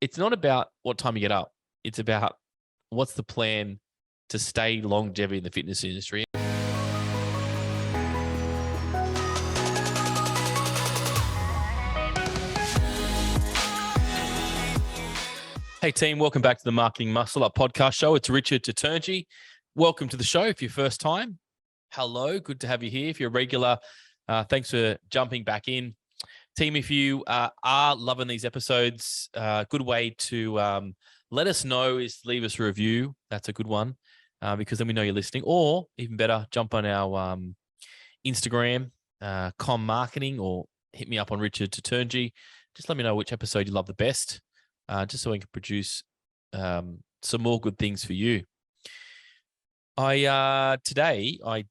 it's not about what time you get up. It's about what's the plan to stay longevity in the fitness industry. Hey team, welcome back to the Marketing Muscle Up podcast show. It's Richard Tuturgi. Welcome to the show. If you're first time, hello, good to have you here. If you're a regular, thanks for jumping back in. Team, if you are loving these episodes, a good way to let us know is leave us a review. That's a good one because then we know you're listening. Or even better, jump on our Instagram, Com Marketing, or hit me up on Richard Tuturgi. Just let me know which episode you love the best. Just so I can produce some more good things for you. Today I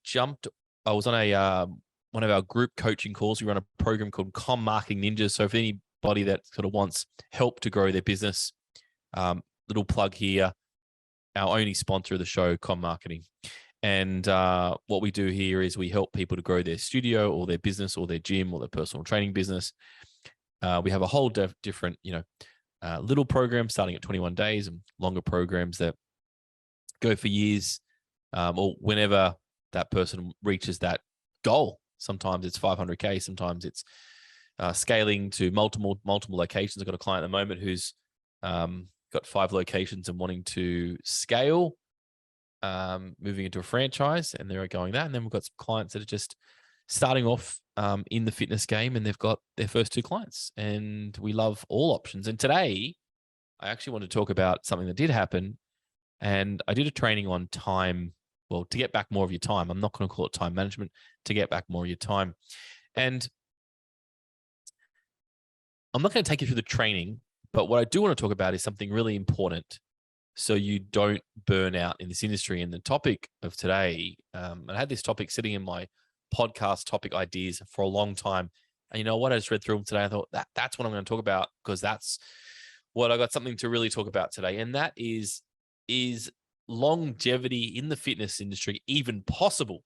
was on a one of our group coaching calls. We run a program called Com Marketing Ninjas. So if anybody that sort of wants help to grow their business, little plug here, our only sponsor of the show, Com Marketing. And what we do here is we help people to grow their studio or their business or their gym or their personal training business. We have a whole different, little programs starting at 21 days and longer programs that go for years or whenever that person reaches that goal. Sometimes it's 500K, sometimes it's scaling to multiple locations. I've got a client at the moment who's got 5 locations and wanting to scale, moving into a franchise, and they're going that. And then we've got some clients that are just starting off in the fitness game, and they've got their first 2 clients, and we love all options. And today I actually want to talk about something that did happen, and I did a training on time. Well, to get back more of your time. I'm not going to call it time management, to get back more of your time. And I'm not going to take you through the training, but what I do want to talk about is something really important so you don't burn out in this industry. And the topic of today, I had this topic sitting in my podcast topic ideas for a long time. And you know what? I just read through them today. I thought that's what I'm going to talk about, because that's what I got something to really talk about today. And that is longevity in the fitness industry even possible?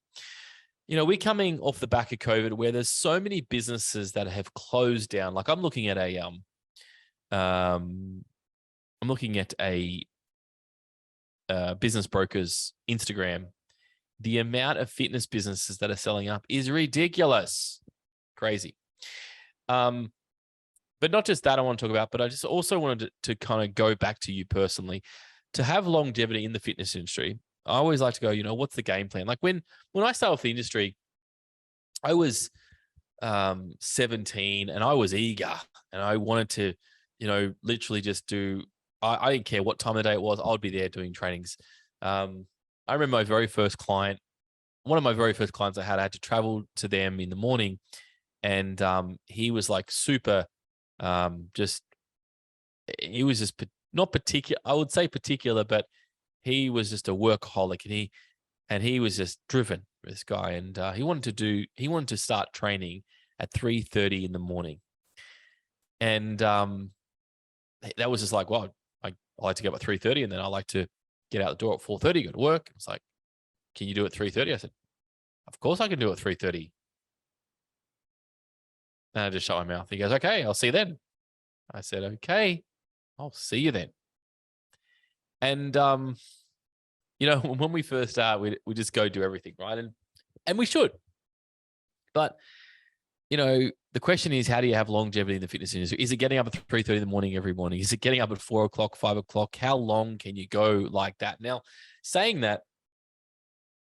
We're coming off the back of COVID, where there's so many businesses that have closed down. Like I'm looking at a business broker's Instagram. The amount of fitness businesses that are selling up is ridiculous, crazy. But not just that I want to talk about, but I just also wanted to kind of go back to you personally. To have longevity in the fitness industry, I always like to go, what's the game plan? Like when I started off the industry, I was 17 and I was eager and I wanted to, literally just do, I didn't care what time of the day it was. I would be there doing trainings. I remember my very first client, one of my very first clients I had to travel to them in the morning, and he was like super, he was just not particular, I would say particular, but he was just a workaholic, and he was just driven, this guy. And he wanted to start training at 3:30 in the morning. And that was just like, well, I like to get up at 3:30, and then I like to get out the door at 4:30, go to work. It's like, can you do it at 3:30? I said, of course I can do it at 3:30. And I just shut my mouth. He goes, okay, I'll see you then. I said, okay, I'll see you then. And, when we first start, we just go do everything, right? And we should. But, the question is, how do you have longevity in the fitness industry? Is it getting up at 3:30 in the morning every morning? Is it getting up at 4 o'clock, 5 o'clock? How long can you go like that? Now, saying that,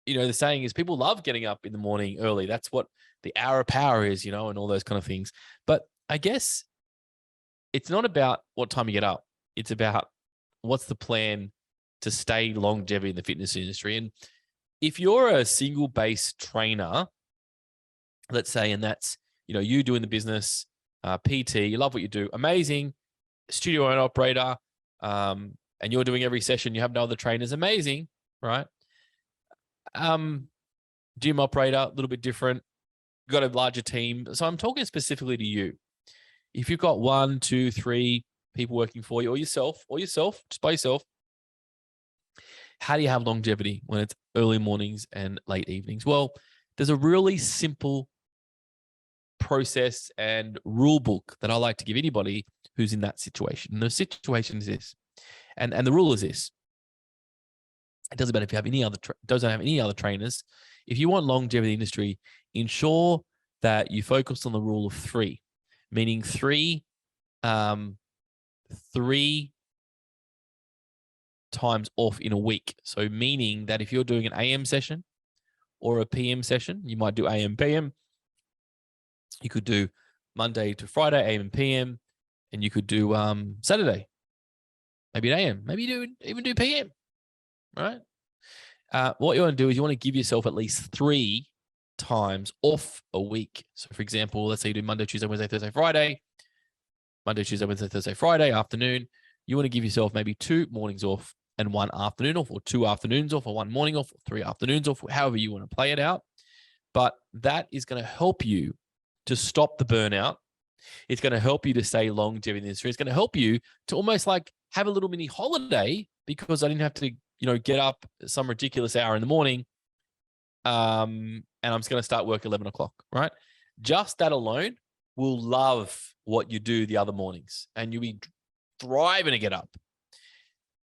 the saying is people love getting up in the morning early. That's what the hour of power is, and all those kind of things. But I guess it's not about what time you get up. It's about what's the plan to stay longevity in the fitness industry. And if you're a single base trainer, let's say, and that's, you doing the business, PT, you love what you do, amazing, studio owner operator, and you're doing every session, you have no other trainers, amazing, right? Gym operator, a little bit different, you've got a larger team. So I'm talking specifically to you. If you've got 1, 2, 3 people working for you, or yourself, just by yourself, how do you have longevity when it's early mornings and late evenings? Well, there's a really simple process and rule book that I like to give anybody who's in that situation. And the situation is this, and the rule is this. It doesn't matter if you have any other doesn't have any other trainers. If you want longevity in the industry, ensure that you focus on the rule of three, meaning three times off in a week. So meaning that if you're doing an AM session or a PM session, you might do AM, PM. You could do Monday to Friday, AM and PM, and you could do Saturday, maybe an AM, maybe even do PM, right? What you want to do is you want to give yourself at least 3 times off a week. So for example, let's say you do Monday, Tuesday, Wednesday, Thursday, Friday, Monday, Tuesday, Wednesday, Thursday, Friday afternoon. You want to give yourself maybe 2 mornings off and 1 afternoon off, or 2 afternoons off, or 1 morning off, or 3 afternoons off, however you want to play it out. But that is going to help you to stop the burnout. It's going to help you to stay longevity in the industry. It's going to help you to almost like have a little mini holiday, because I didn't have to, get up some ridiculous hour in the morning. And I'm just going to start work 11 o'clock, right? Just that alone will love what you do the other mornings, and you'll be thriving to get up.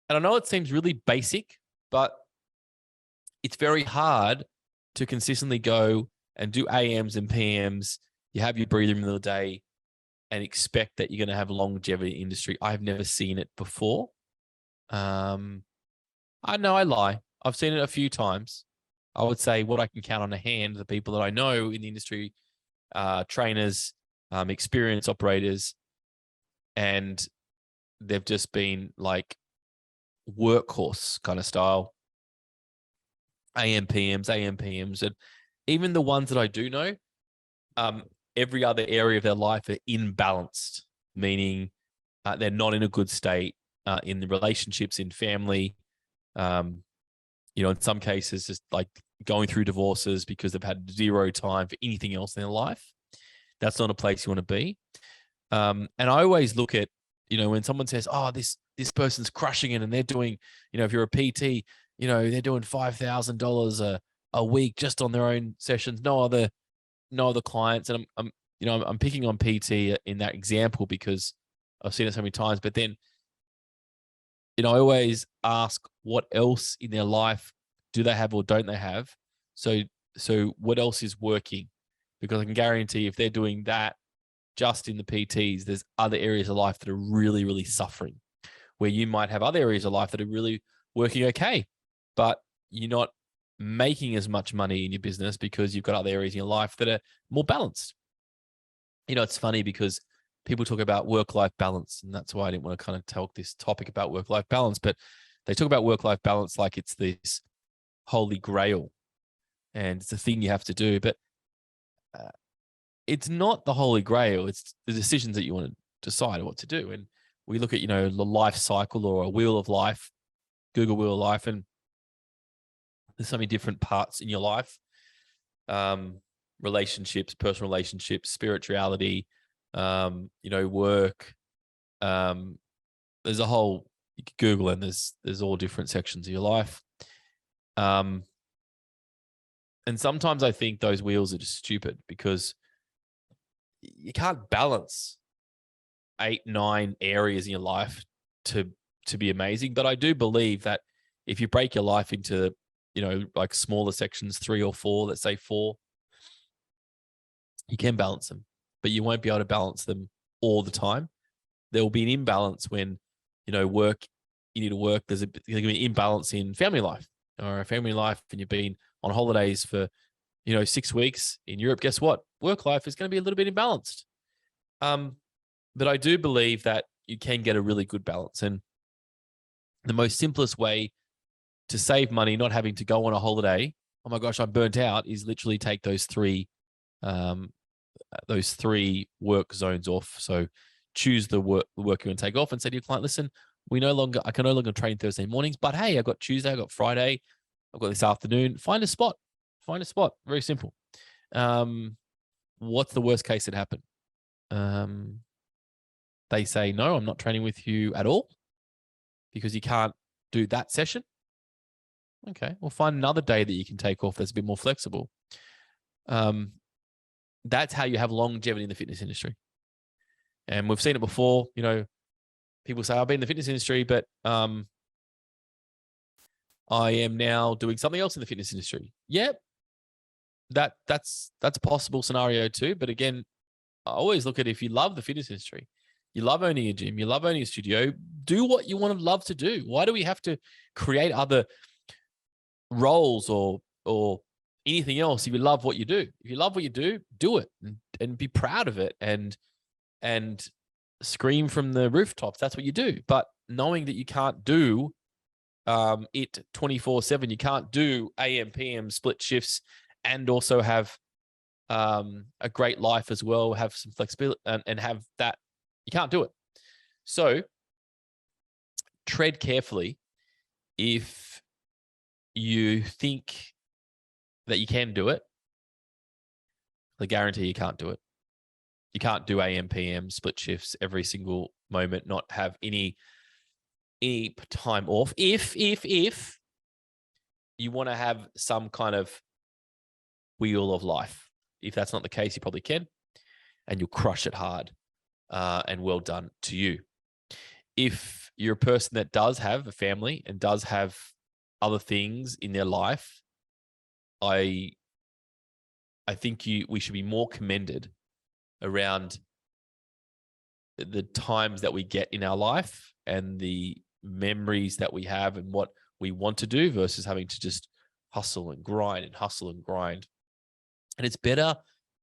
And I know it seems really basic, but it's very hard to consistently go and do AMs and PMs. You have your breather in the middle of the day and expect that you're going to have longevity in industry. I've never seen it before. I know I lie. I've seen it a few times. I would say what I can count on a hand, the people that I know in the industry, trainers, experienced operators, and they've just been like workhorse kind of style. AM PMs, and even the ones that I do know, every other area of their life are imbalanced, meaning they're not in a good state in the relationships, in family. In some cases, just like going through divorces because they've had 0 time for anything else in their life. That's not a place you want to be. And I always look at, when someone says, "Oh, this person's crushing it," and they're doing, if you're a PT, they're doing $5,000 a week just on their own sessions, no other clients. And I'm picking on PT in that example because I've seen it so many times. But then, I always ask, what else in their life do they have or don't they have? So what else is working? Because I can guarantee if they're doing that just in the PTs, there's other areas of life that are really, really suffering, where you might have other areas of life that are really working okay, but you're not making as much money in your business because you've got other areas in your life that are more balanced. It's funny because people talk about work-life balance, and that's why I didn't want to kind of talk this topic about work-life balance, but they talk about work-life balance like it's this holy grail and it's a thing you have to do, but it's not the holy grail. It's the decisions that you want to decide what to do. And we look at, the life cycle or a wheel of life, Google wheel of life, and there's so many different parts in your life, relationships, personal relationships, spirituality, work. There's a whole, you could Google, and there's all different sections of your life. And sometimes I think those wheels are just stupid because you can't balance 8, 9 areas in your life to be amazing. But I do believe that if you break your life into, like smaller sections, 3 or 4, let's say 4, you can balance them, but you won't be able to balance them all the time. There will be an imbalance when, work, you need to work. There's going to be an imbalance in family life, or a family life, and you've been on holidays for, 6 weeks in Europe. Guess what? Work life is going to be a little bit imbalanced. But I do believe that you can get a really good balance. And the most simplest way to save money, not having to go on a holiday, oh my gosh, I'm burnt out, is literally take those 3 work zones off. So choose the work you want to take off and say to your client, listen, I can no longer train Thursday mornings, but hey, I've got Tuesday, I've got Friday, I've got this afternoon. Find a spot. Very simple. What's the worst case that happened? They say, no, I'm not training with you at all because you can't do that session. Okay, well, find another day that you can take off that's a bit more flexible. That's how you have longevity in the fitness industry. And we've seen it before, people say, I've been in the fitness industry, but I am now doing something else in the fitness industry. Yep. That's a possible scenario too. But again, I always look at, if you love the fitness industry, you love owning a gym, you love owning a studio, do what you want to love to do. Why do we have to create other roles or anything else if you love what you do? If you love what you do it and be proud of it and scream from the rooftops. That's what you do. But knowing that you can't do it 24/7, you can't do AM, PM split shifts and also have a great life as well, have some flexibility and have that. You can't do it. So tread carefully if you think that you can do it. I guarantee you can't do it. You can't do AM, PM split shifts every single moment, not have any time off. If you want to have some kind of wheel of life. If that's not the case, you probably can, and you'll crush it hard. And well done to you. If you're a person that does have a family and does have other things in their life, I think we should be more commended around the times that we get in our life and the memories that we have and what we want to do versus having to just hustle and grind and hustle and grind. And it's better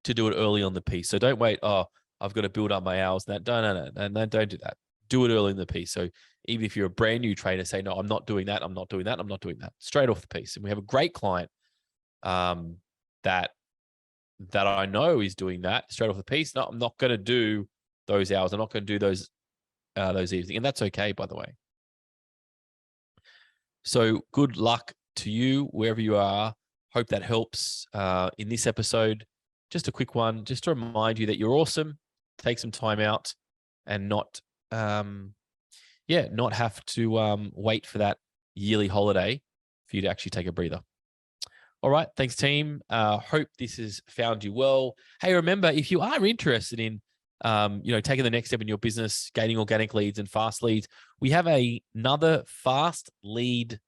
to do it early on the piece. So don't wait, I've got to build up my hours. No, don't do that. Do it early in the piece. So even if you're a brand new trainer, say, no, I'm not doing that. I'm not doing that. I'm not doing that. Straight off the piece. And we have a great client that I know is doing that straight off the piece. No, I'm not going to do those hours. I'm not going to do those evenings. And that's okay, by the way. So good luck to you wherever you are. Hope that helps in this episode. Just a quick one, just to remind you that you're awesome. Take some time out and not have to wait for that yearly holiday for you to actually take a breather. All right. Thanks, team. Hope this has found you well. Hey, remember, if you are interested in, taking the next step in your business, gaining organic leads and fast leads, we have another fast lead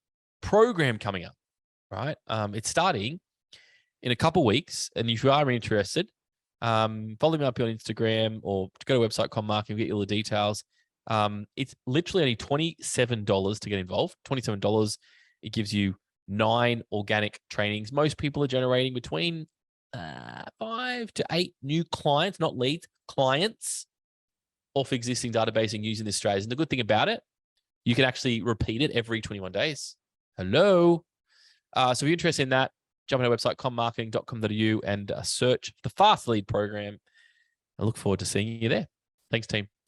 program coming up, right? It's starting in a couple of weeks. And if you are interested, follow me up on Instagram or go to website ConMarketing, get all the details. It's literally only $27 to get involved. $27. It gives you 9 organic trainings. Most people are generating between 5 to 8 new clients, not leads, clients off existing database and using this strategy. And the good thing about it, you can actually repeat it every 21 days. Hello. So if you're interested in that, jump on our website, conmarketing.com.au and search the Fast Lead program. I look forward to seeing you there. Thanks, team.